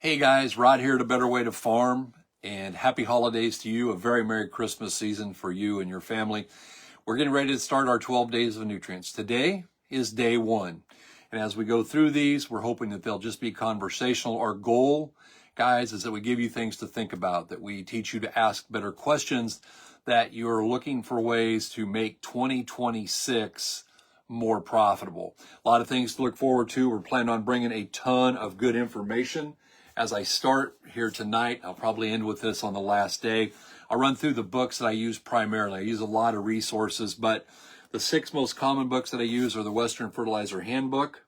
Hey guys, Rod here at A Better Way to Farm, and happy holidays to you. A very Merry Christmas season for you and your family. We're getting ready to start our 12 days of nutrients. Today is day one. And as we go through these, we're hoping that they'll just be conversational. Our goal, guys, is that we give you things to think about, that we teach you to ask better questions, that you're looking for ways to make 2026 more profitable. A lot of things to look forward to. We're planning on bringing a ton of good information. As I start here tonight, I'll probably end with this on the last day. I'll run through the books that I use primarily. I use a lot of resources, but the 6 most common books that I use are the Western Fertilizer Handbook,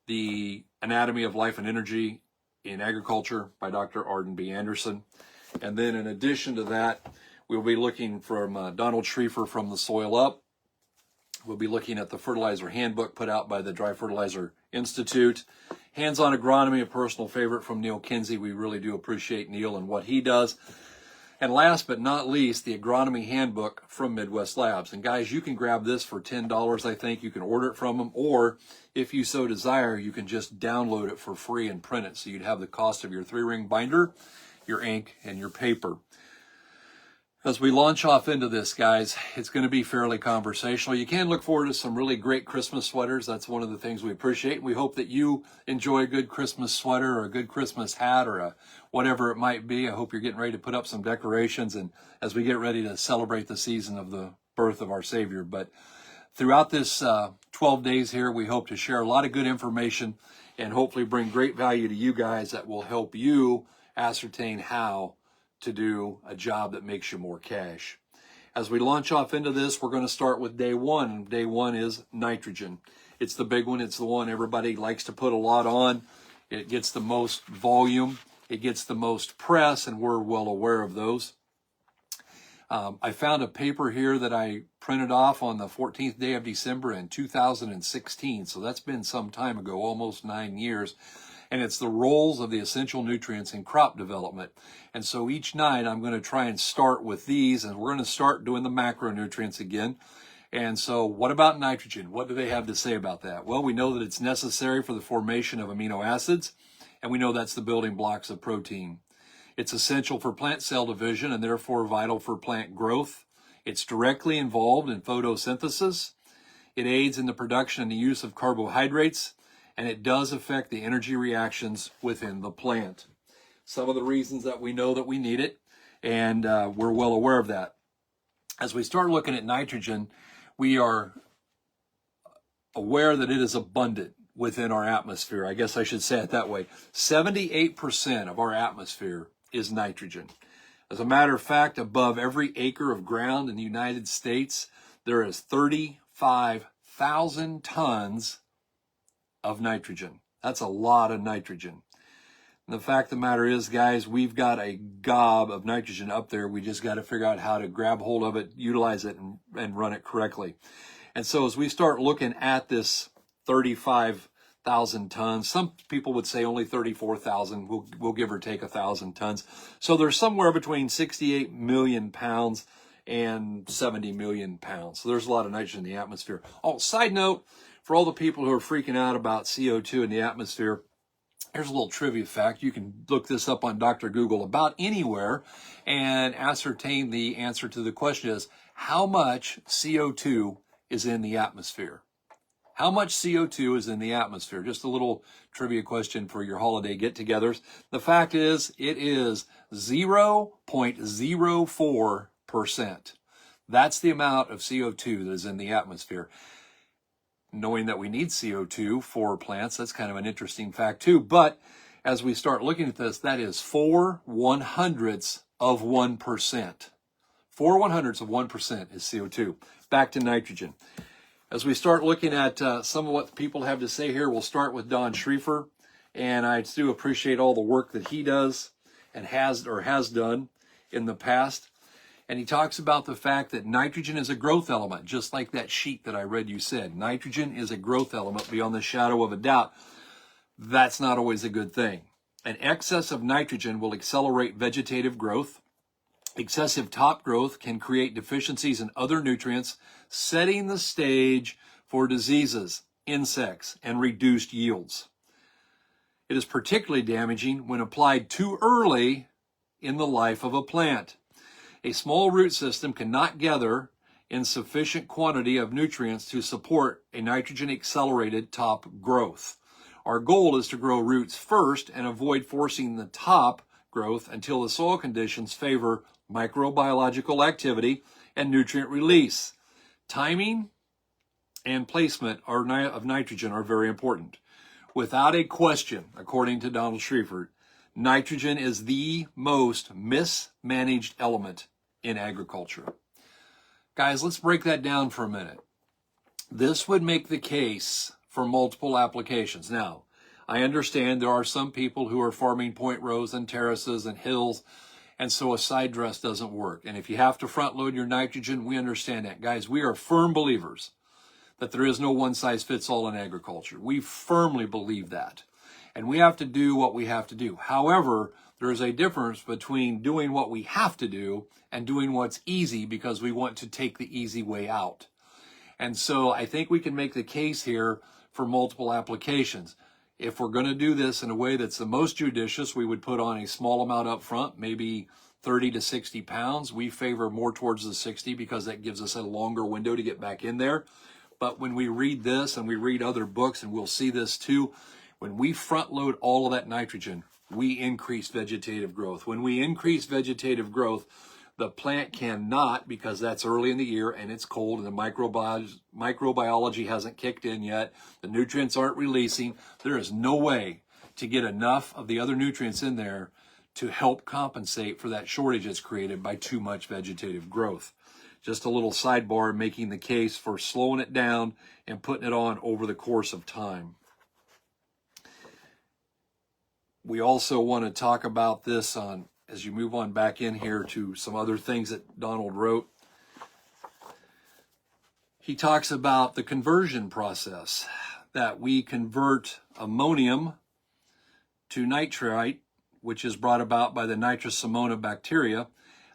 the Anatomy of Life and Energy in Agriculture by Dr. Arden B. Anderson. And then in addition to that, we'll be looking from Donald Schrieffer from The Soil Up. We'll be looking at the Fertilizer Handbook put out by the Dry Fertilizer Institute. Hands-on Agronomy, a personal favorite from Neil Kinsey. We really do appreciate Neil and what he does. And last but not least, the Agronomy Handbook from Midwest Labs. And guys, you can grab this for $10, I think. You can order it from them, or if you so desire, you can just download it for free and print it. So you'd have the cost of your 3-ring binder, your ink, and your paper. As we launch off into this, guys, it's going to be fairly conversational. You can look forward to some really great Christmas sweaters. That's one of the things we appreciate. We hope that you enjoy a good Christmas sweater or a good Christmas hat or whatever it might be. I hope you're getting ready to put up some decorations, and as we get ready to celebrate the season of the birth of our Savior. But throughout this 12 days here, we hope to share a lot of good information and hopefully bring great value to you guys that will help you ascertain how to do a job that makes you more cash. As we launch off into this, we're going to start with day one. Day one is nitrogen. It's the big one. It's the one everybody likes to put a lot on. It gets the most volume. It gets the most press, and we're well aware of those. I found a paper here that I printed off on the 14th day of December in 2016. So that's been some time ago, almost 9 years. And it's the roles of the essential nutrients in crop development. And so each night I'm going to try and start with these, and we're going to start doing the macronutrients again. And so what about nitrogen? What do they have to say about that? Well, we know that it's necessary for the formation of amino acids, and we know that's the building blocks of protein. It's essential for plant cell division and therefore vital for plant growth. It's directly involved in photosynthesis. It aids in the production and the use of carbohydrates, and it does affect the energy reactions within the plant. Some of the reasons that we know that we need it, and we're well aware of that. As we start looking at nitrogen, we are aware that it is abundant within our atmosphere. I guess I should say it that way. 78% of our atmosphere is nitrogen. As a matter of fact, above every acre of ground in the United States, there is 35,000 tons of nitrogen. That's a lot of nitrogen. And the fact of the matter is, guys, we've got a gob of nitrogen up there. We just got to figure out how to grab hold of it, utilize it, and run it correctly. And so as we start looking at this 35,000 tons, some people would say only 34,000. We'll give or take 1,000 tons. So there's somewhere between 68 million pounds and 70 million pounds. So there's a lot of nitrogen in the atmosphere. Oh, side note, for all the people who are freaking out about CO2 in the atmosphere, here's a little trivia fact. You can look this up on Dr. Google about anywhere and ascertain the answer to the question is, how much CO2 is in the atmosphere? How much CO2 is in the atmosphere? Just a little trivia question for your holiday get-togethers. The fact is, it is 0.04%. That's the amount of CO2 that is in the atmosphere. Knowing that we need CO2 for plants, that's kind of an interesting fact too. But as we start looking at this, that is 4/100ths of 1%. 4/100ths of 1% is CO2. Back to nitrogen. As we start looking at some of what people have to say here, we'll start with Don Schrieffer. And I do appreciate all the work that he does and has done in the past. And he talks about the fact that nitrogen is a growth element, just like that sheet that I read you said. Nitrogen is a growth element beyond the shadow of a doubt. That's not always a good thing. An excess of nitrogen will accelerate vegetative growth. Excessive top growth can create deficiencies in other nutrients, setting the stage for diseases, insects, and reduced yields. It is particularly damaging when applied too early in the life of a plant. A small root system cannot gather in sufficient quantity of nutrients to support a nitrogen-accelerated top growth. Our goal is to grow roots first and avoid forcing the top growth until the soil conditions favor microbiological activity and nutrient release. Timing and placement of nitrogen are very important. Without a question, according to Donald Schriefert, nitrogen is the most mismanaged element in agriculture. Guys, let's break that down for a minute. This would make the case for multiple applications. Now, I understand there are some people who are farming point rows and terraces and hills, and so a side dress doesn't work. And if you have to front load your nitrogen, we understand that. Guys, we are firm believers that there is no one size fits all in agriculture. We firmly believe that. And we have to do what we have to do. However, there is a difference between doing what we have to do and doing what's easy because we want to take the easy way out. And so I think we can make the case here for multiple applications. If we're going to do this in a way that's the most judicious, we would put on a small amount up front, maybe 30 to 60 pounds. We favor more towards the 60 because that gives us a longer window to get back in there. But when we read this and we read other books, and we'll see this too, when we front load all of that nitrogen, we increase vegetative growth. When we increase vegetative growth, the plant cannot, because that's early in the year and it's cold and the microbiology hasn't kicked in yet, the nutrients aren't releasing, there is no way to get enough of the other nutrients in there to help compensate for that shortage that's created by too much vegetative growth. Just a little sidebar making the case for slowing it down and putting it on over the course of time. We also want to talk about this on as you move on back in here to some other things that Donald wrote. He talks about the conversion process, that we convert ammonium to nitrite, which is brought about by the Nitrous Simona bacteria.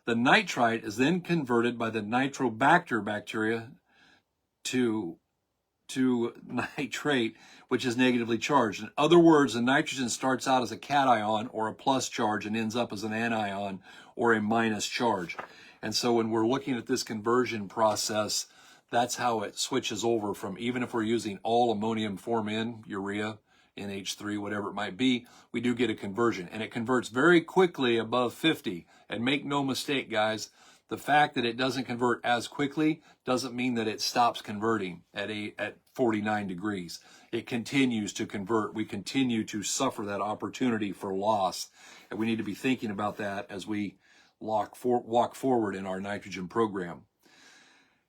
The nitrite is then converted by the Nitrobacter bacteria to nitrate, which is negatively charged. In other words, the nitrogen starts out as a cation or a plus charge and ends up as an anion or a minus charge. And so when we're looking at this conversion process, that's how it switches over from, even if we're using all ammonium form N, urea, NH3, whatever it might be, we do get a conversion. And it converts very quickly above 50. And make no mistake, guys, the fact that it doesn't convert as quickly doesn't mean that it stops converting at 49 degrees. It continues to convert. We continue to suffer that opportunity for loss. And we need to be thinking about that as we walk forward in our nitrogen program.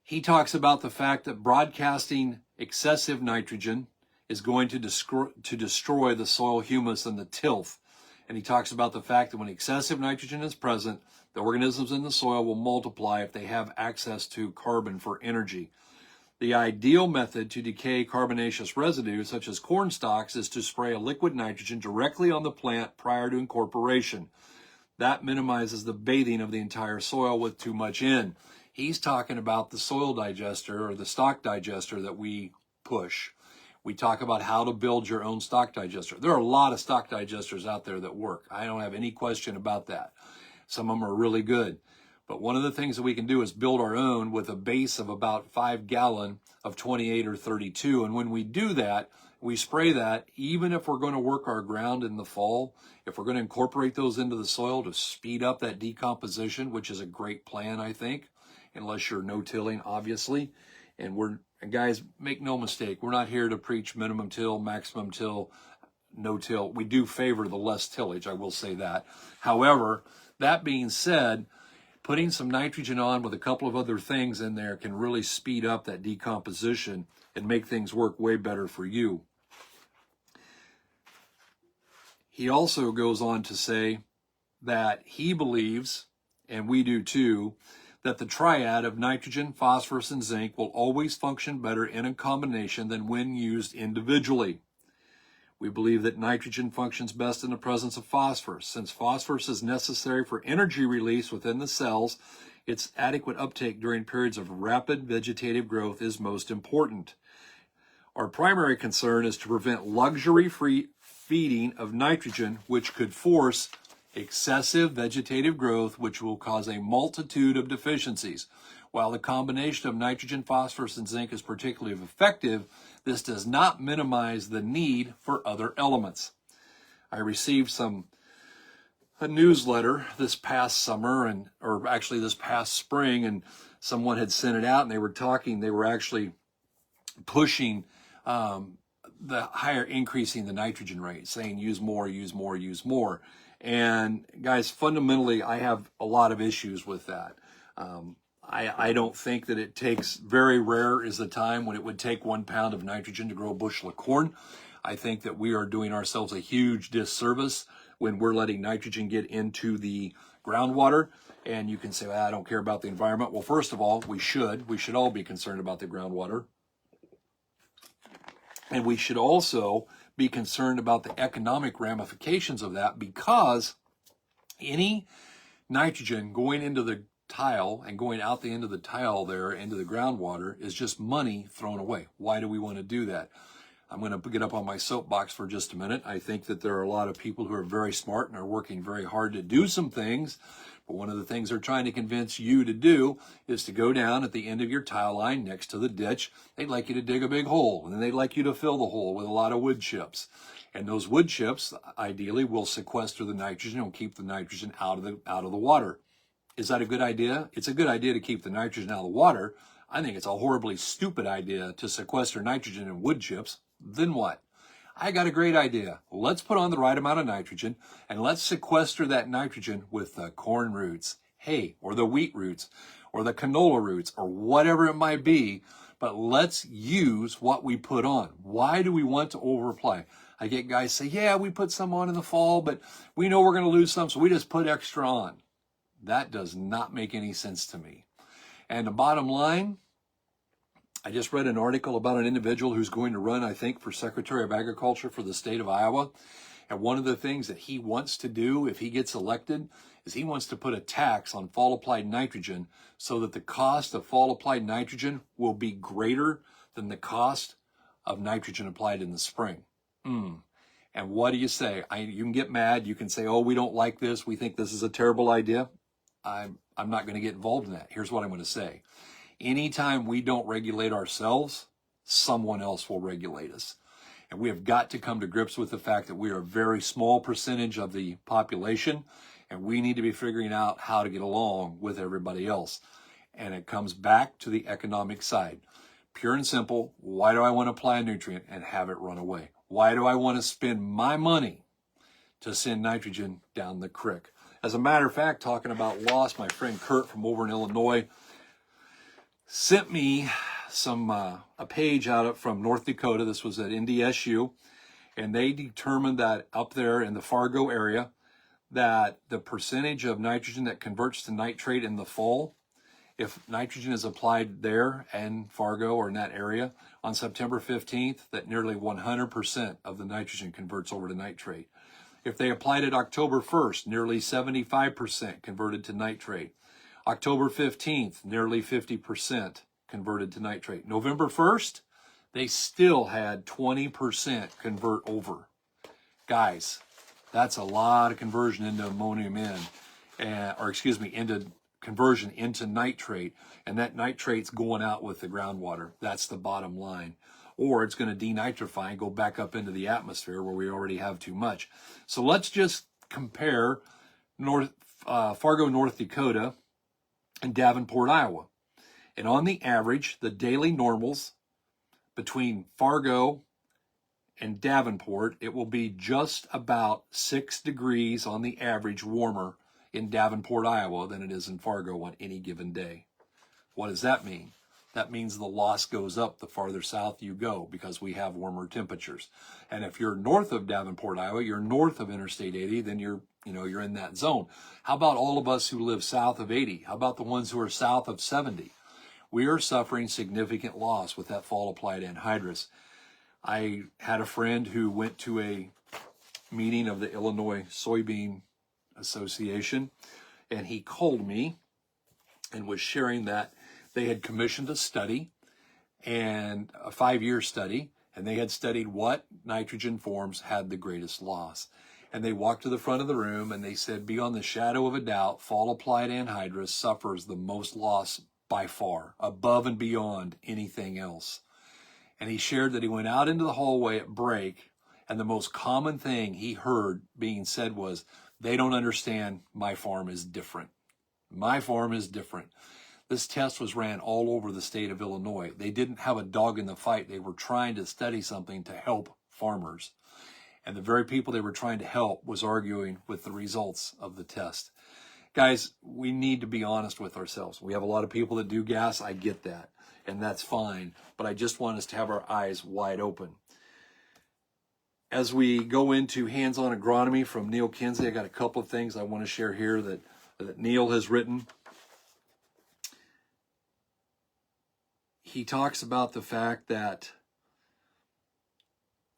He talks about the fact that broadcasting excessive nitrogen is going to destroy the soil humus and the tilth. And he talks about the fact that when excessive nitrogen is present, the organisms in the soil will multiply if they have access to carbon for energy. The ideal method to decay carbonaceous residues, such as corn stalks, is to spray a liquid nitrogen directly on the plant prior to incorporation. That minimizes the bathing of the entire soil with too much in. He's talking about the soil digester or the stock digester that we push. We talk about how to build your own stock digester. There are a lot of stock digesters out there that work. I don't have any question about that. Some of them are really good. But one of the things that we can do is build our own with a base of about 5 gallon of 28 or 32. And when we do that, we spray that, even if we're going to work our ground in the fall, if we're going to incorporate those into the soil to speed up that decomposition, which is a great plan, I think, unless you're no-tilling, obviously. And guys, make no mistake, we're not here to preach minimum till, maximum till, no-till. We do favor the less tillage, I will say that. However, that being said, putting some nitrogen on with a couple of other things in there can really speed up that decomposition and make things work way better for you. He also goes on to say that he believes, and we do too, that the triad of nitrogen, phosphorus, and zinc will always function better in a combination than when used individually. We believe that nitrogen functions best in the presence of phosphorus. Since phosphorus is necessary for energy release within the cells, its adequate uptake during periods of rapid vegetative growth is most important. Our primary concern is to prevent luxury feeding of nitrogen, which could force excessive vegetative growth, which will cause a multitude of deficiencies. While the combination of nitrogen, phosphorus, and zinc is particularly effective, this does not minimize the need for other elements. I received a newsletter this past summer, or actually this past spring, and someone had sent it out, and they were actually pushing the higher, increasing the nitrogen rate, saying use more, use more, use more. And guys, fundamentally, I have a lot of issues with that. I don't think that it takes, very rare is the time when it would take 1 pound of nitrogen to grow a bushel of corn. I think that we are doing ourselves a huge disservice when we're letting nitrogen get into the groundwater. And you can say, well, I don't care about the environment. Well, first of all, we should all be concerned about the groundwater. And we should also be concerned about the economic ramifications of that, because any nitrogen going into the tile and going out the end of the tile there into the groundwater is just money thrown away. Why do we want to do that? I'm going to get up on my soapbox for just a minute. I think that there are a lot of people who are very smart and are working very hard to do some things. But one of the things they're trying to convince you to do is to go down at the end of your tile line next to the ditch. They'd like you to dig a big hole, and then they'd like you to fill the hole with a lot of wood chips. And those wood chips, ideally, will sequester the nitrogen and keep the nitrogen out of the water. Is that a good idea? It's a good idea to keep the nitrogen out of the water. I think it's a horribly stupid idea to sequester nitrogen in wood chips. Then what? I got a great idea. Let's put on the right amount of nitrogen, and let's sequester that nitrogen with the corn roots, hay, or the wheat roots, or the canola roots, or whatever it might be. But let's use what we put on. Why do we want to overapply? I get guys say, yeah, we put some on in the fall, but we know we're going to lose some, so we just put extra on. That does not make any sense to me. And the bottom line, I just read an article about an individual who's going to run, I think, for Secretary of Agriculture for the state of Iowa. And one of the things that he wants to do if he gets elected is he wants to put a tax on fall applied nitrogen so that the cost of fall applied nitrogen will be greater than the cost of nitrogen applied in the spring. And what do you say? You can get mad. You can say, oh, we don't like this. We think this is a terrible idea. I'm not going to get involved in that. Here's what I'm going to say. Anytime we don't regulate ourselves, someone else will regulate us. And we have got to come to grips with the fact that we are a very small percentage of the population, and we need to be figuring out how to get along with everybody else. And it comes back to the economic side. Pure and simple, why do I want to apply a nutrient and have it run away? Why do I want to spend my money to send nitrogen down the creek? As a matter of fact, talking about loss, my friend Kurt from over in Illinois sent me a page out from North Dakota. This was at NDSU, and they determined that up there in the Fargo area, that the percentage of nitrogen that converts to nitrate in the fall, if nitrogen is applied there in Fargo or in that area on September 15th, that nearly 100% of the nitrogen converts over to nitrate. If they applied it October 1st, nearly 75% converted to nitrate. October 15th, nearly 50% converted to nitrate. November 1st, they still had 20% convert over. Guys, that's a lot of conversion into ammonium into conversion into nitrate, and that nitrate's going out with the groundwater. That's the bottom line. Or it's going to denitrify and go back up into the atmosphere where we already have too much. So let's just compare Fargo, North Dakota, and Davenport, Iowa. And on the average, the daily normals between Fargo and Davenport, it will be just about 6 degrees on the average warmer in Davenport, Iowa than it is in Fargo on any given day. What does that mean? That means the loss goes up the farther south you go because we have warmer temperatures. And if you're north of Davenport, Iowa, you're north of Interstate 80, then you're in that zone. How about all of us who live south of 80? How about the ones who are south of 70? We are suffering significant loss with that fall applied anhydrous. I had a friend who went to a meeting of the Illinois Soybean Association, and he called me and was sharing that they had commissioned a study, and a 5-year study, and they had studied what nitrogen forms had the greatest loss. And they walked to the front of the room and they said, beyond the shadow of a doubt, fall applied anhydrous suffers the most loss by far, above and beyond anything else. And he shared that he went out into the hallway at break, and the most common thing he heard being said was, they don't understand, my farm is different. My farm is different. This test was ran all over the state of Illinois. They didn't have a dog in the fight. They were trying to study something to help farmers. And the very people they were trying to help was arguing with the results of the test. Guys, we need to be honest with ourselves. We have a lot of people that do gas. I get that, and that's fine. But I just want us to have our eyes wide open. As we go into hands-on agronomy from Neil Kinsey, I got a couple of things I want to share here that Neil has written. He talks about the fact that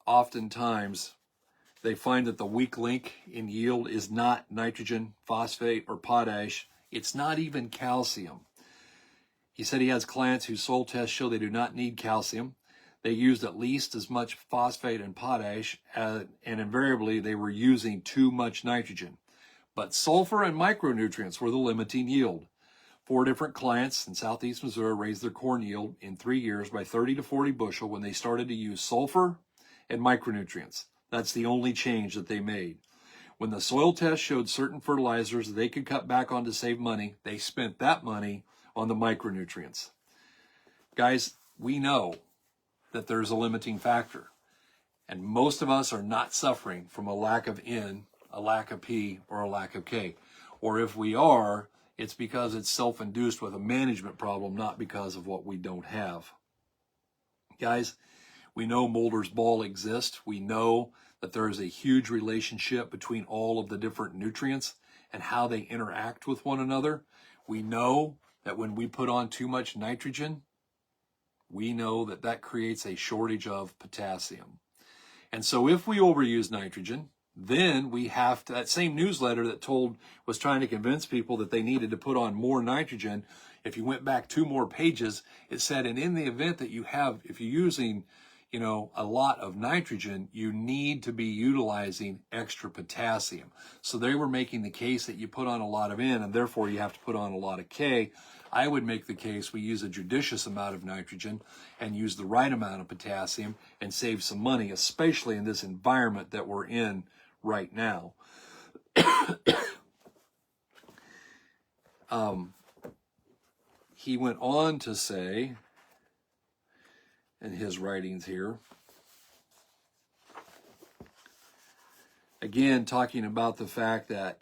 oftentimes they find that the weak link in yield is not nitrogen, phosphate, or potash. It's not even calcium. He said he has clients whose soil tests show they do not need calcium. They used at least as much phosphate and potash, and invariably they were using too much nitrogen. But sulfur and micronutrients were the limiting yield. 4 different clients in southeast Missouri raised their corn yield in 3 years by 30 to 40 bushel when they started to use sulfur and micronutrients. That's the only change that they made. When the soil test showed certain fertilizers they could cut back on to save money, they spent that money on the micronutrients. Guys, we know that there's a limiting factor. And most of us are not suffering from a lack of N, a lack of P, or a lack of K. Or if we are, it's because it's self-induced with a management problem, not because of what we don't have. Guys, we know Mulder's ball exists. We know that there is a huge relationship between all of the different nutrients and how they interact with one another. We know that when we put on too much nitrogen, we know that that creates a shortage of potassium. And so if we overuse nitrogen, then we have to, that same newsletter that was trying to convince people that they needed to put on more nitrogen, if you went back 2 more pages, it said, and in the event that if you're using, a lot of nitrogen, you need to be utilizing extra potassium. So they were making the case that you put on a lot of N and therefore you have to put on a lot of K. I would make the case we use a judicious amount of nitrogen and use the right amount of potassium and save some money, especially in this environment that we're in right now. He went on to say, in his writings here, again, talking about the fact that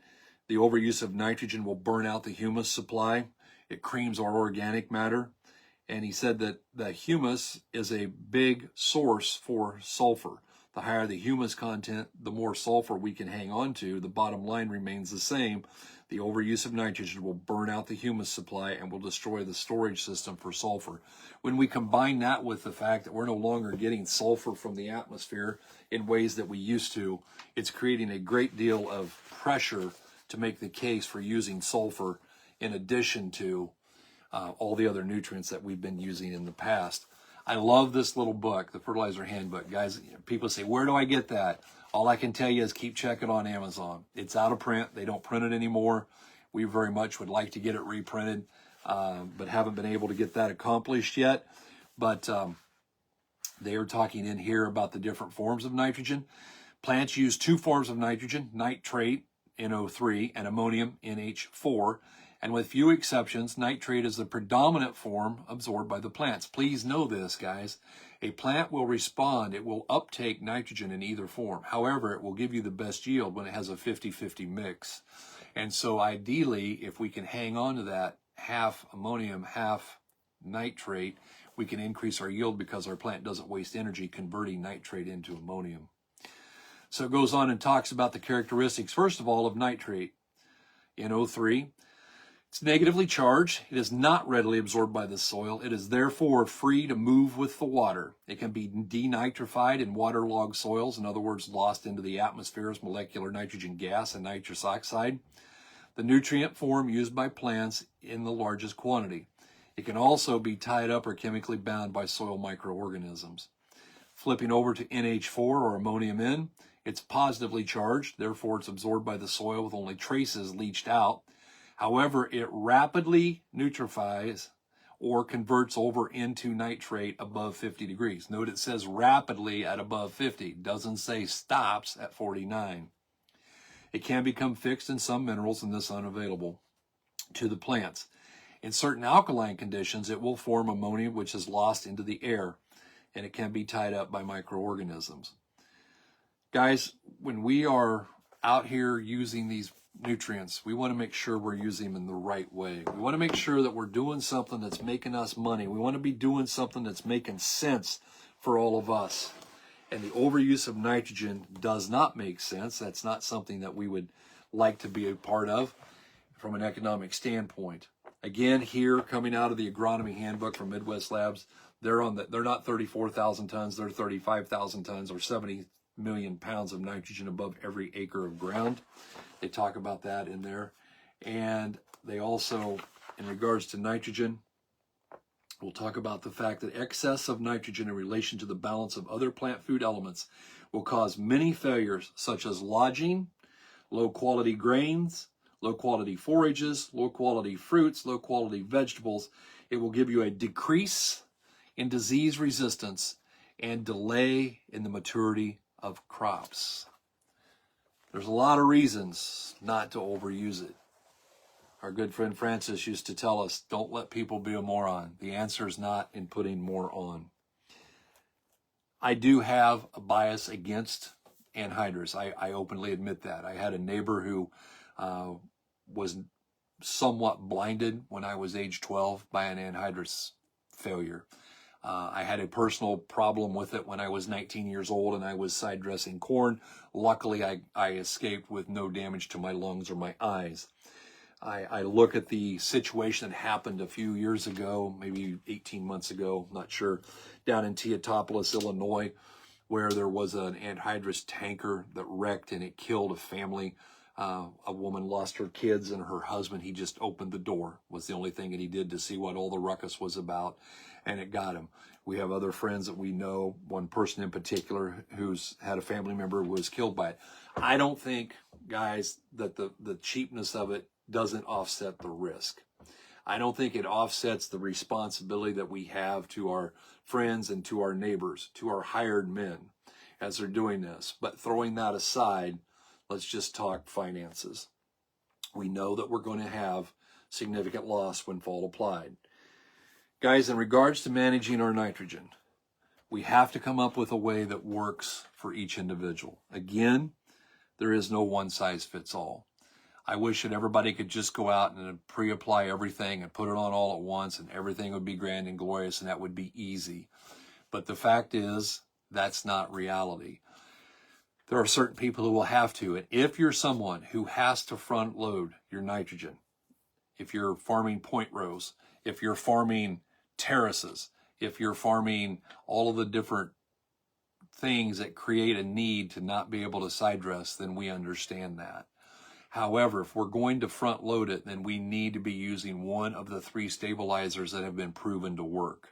the overuse of nitrogen will burn out the humus supply. It creams our organic matter. And he said that the humus is a big source for sulfur. The higher the humus content, the more sulfur we can hang on to. The bottom line remains the same. The overuse of nitrogen will burn out the humus supply and will destroy the storage system for sulfur. When we combine that with the fact that we're no longer getting sulfur from the atmosphere in ways that we used to, it's creating a great deal of pressure to make the case for using sulfur in addition to all the other nutrients that we've been using in the past. I love this little book, the Fertilizer Handbook. Guys, people say, where do I get that? All I can tell you is keep checking on Amazon. It's out of print. They don't print it anymore. We very much would like to get it reprinted, but haven't been able to get that accomplished yet. But they are talking in here about the different forms of nitrogen. Plants use 2 forms of nitrogen, nitrate, NO3, and ammonium, NH4. And with few exceptions, nitrate is the predominant form absorbed by the plants. Please know this, guys. A plant will respond. It will uptake nitrogen in either form. However, it will give you the best yield when it has a 50-50 mix. And so ideally, if we can hang on to that half ammonium, half nitrate, we can increase our yield because our plant doesn't waste energy converting nitrate into ammonium. So it goes on and talks about the characteristics, first of all, of nitrate. NO3. It's negatively charged. It is not readily absorbed by the soil. It is therefore free to move with the water. It can be denitrified in waterlogged soils, in other words, lost into the atmosphere as molecular nitrogen gas and nitrous oxide, the nutrient form used by plants in the largest quantity. It can also be tied up or chemically bound by soil microorganisms. Flipping over to NH4 or ammonium N, it's positively charged, therefore it's absorbed by the soil with only traces leached out. However, it rapidly neutralizes or converts over into nitrate above 50 degrees. Note it says rapidly at above 50. It doesn't say stops at 49. It can become fixed in some minerals and thus unavailable to the plants. In certain alkaline conditions, it will form ammonia, which is lost into the air, and it can be tied up by microorganisms. Guys, when we are out here using these nutrients, we want to make sure we're using them in the right way. We want to make sure that we're doing something that's making us money. We want to be doing something that's making sense for all of us. And the overuse of nitrogen does not make sense. That's not something that we would like to be a part of from an economic standpoint. Again, here coming out of the agronomy handbook from Midwest Labs, they're not 34,000 tons, they're 35,000 tons or 70 million pounds of nitrogen above every acre of ground. They talk about that in there. And they also, in regards to nitrogen, we'll talk about the fact that excess of nitrogen in relation to the balance of other plant food elements will cause many failures, such as lodging, low quality grains, low quality forages, low quality fruits, low quality vegetables. It will give you a decrease in disease resistance and delay in the maturity of crops. There's a lot of reasons not to overuse it. Our good friend Francis used to tell us, don't let people be a moron. The answer is not in putting more on. I do have a bias against anhydrous. I openly admit that. I had a neighbor who was somewhat blinded when I was age 12 by an anhydrous failure. I had a personal problem with it when I was 19 years old and I was side dressing corn. Luckily, I escaped with no damage to my lungs or my eyes. I look at the situation that happened a few years ago, maybe 18 months ago, not sure, down in Teotopolis, Illinois, where there was an anhydrous tanker that wrecked and it killed a family. A woman lost her kids and her husband. He just opened the door, was the only thing that he did to see what all the ruckus was about, and it got him. We have other friends that we know, one person in particular who's had a family member who was killed by it. I don't think, guys, that the cheapness of it doesn't offset the risk. I don't think it offsets the responsibility that we have to our friends and to our neighbors, to our hired men as they're doing this. But throwing that aside, let's just talk finances. We know that we're going to have significant loss when fall applied. Guys, in regards to managing our nitrogen, we have to come up with a way that works for each individual. Again, there is no one size fits all. I wish that everybody could just go out and pre-apply everything and put it on all at once and everything would be grand and glorious and that would be easy. But the fact is, that's not reality. There are certain people who will have to. And if you're someone who has to front load your nitrogen, if you're farming point rows, if you're farming terraces, if you're farming all of the different things that create a need to not be able to side dress, then we understand that. However, if we're going to front load it, then we need to be using one of the 3 stabilizers that have been proven to work.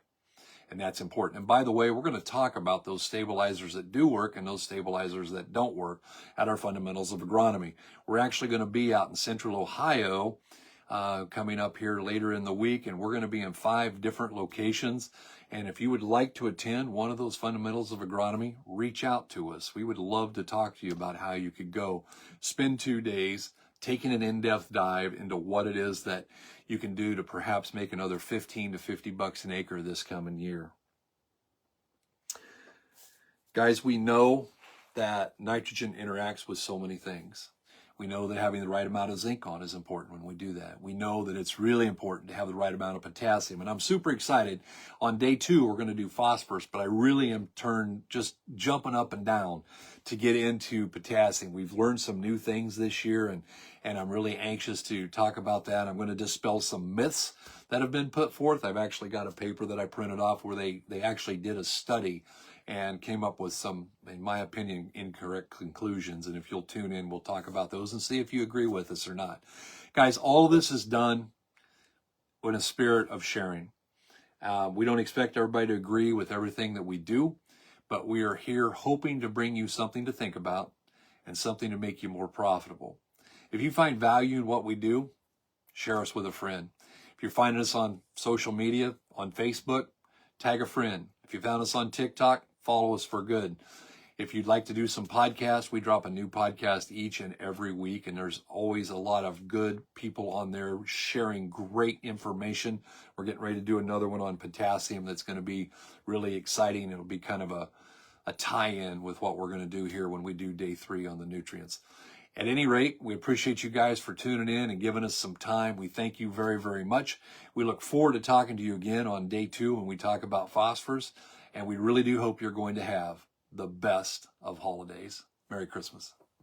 And that's important. And by the way, we're going to talk about those stabilizers that do work and those stabilizers that don't work at our Fundamentals of Agronomy. We're actually going to be out in Central Ohio coming up here later in the week, and we're going to be in 5 different locations. And if you would like to attend one of those Fundamentals of Agronomy, reach out to us. We would love to talk to you about how you could go spend 2 days taking an in-depth dive into what it is that you can do to perhaps make another 15 to 50 bucks an acre this coming year. Guys, we know that nitrogen interacts with so many things. We know that having the right amount of zinc on is important when we do that. We know that it's really important to have the right amount of potassium. And I'm super excited. On day 2, we're going to do phosphorus, but I really am just jumping up and down to get into potassium. We've learned some new things this year, and I'm really anxious to talk about that. I'm going to dispel some myths that have been put forth. I've actually got a paper that I printed off where they actually did a study and came up with some, in my opinion, incorrect conclusions. And if you'll tune in, we'll talk about those and see if you agree with us or not. Guys, all of this is done in a spirit of sharing. We don't expect everybody to agree with everything that we do, but we are here hoping to bring you something to think about and something to make you more profitable. If you find value in what we do, share us with a friend. If you're finding us on social media, on Facebook, tag a friend. If you found us on TikTok, follow us for good. If you'd like to do some podcasts, we drop a new podcast each and every week, and there's always a lot of good people on there sharing great information. We're getting ready to do another one on potassium that's going to be really exciting. It'll be kind of a tie-in with what we're going to do here when we do day 3 on the nutrients. At any rate, we appreciate you guys for tuning in and giving us some time. We thank you very, very much. We look forward to talking to you again on day 2 when we talk about phosphorus, and we really do hope you're going to have the best of holidays. Merry Christmas.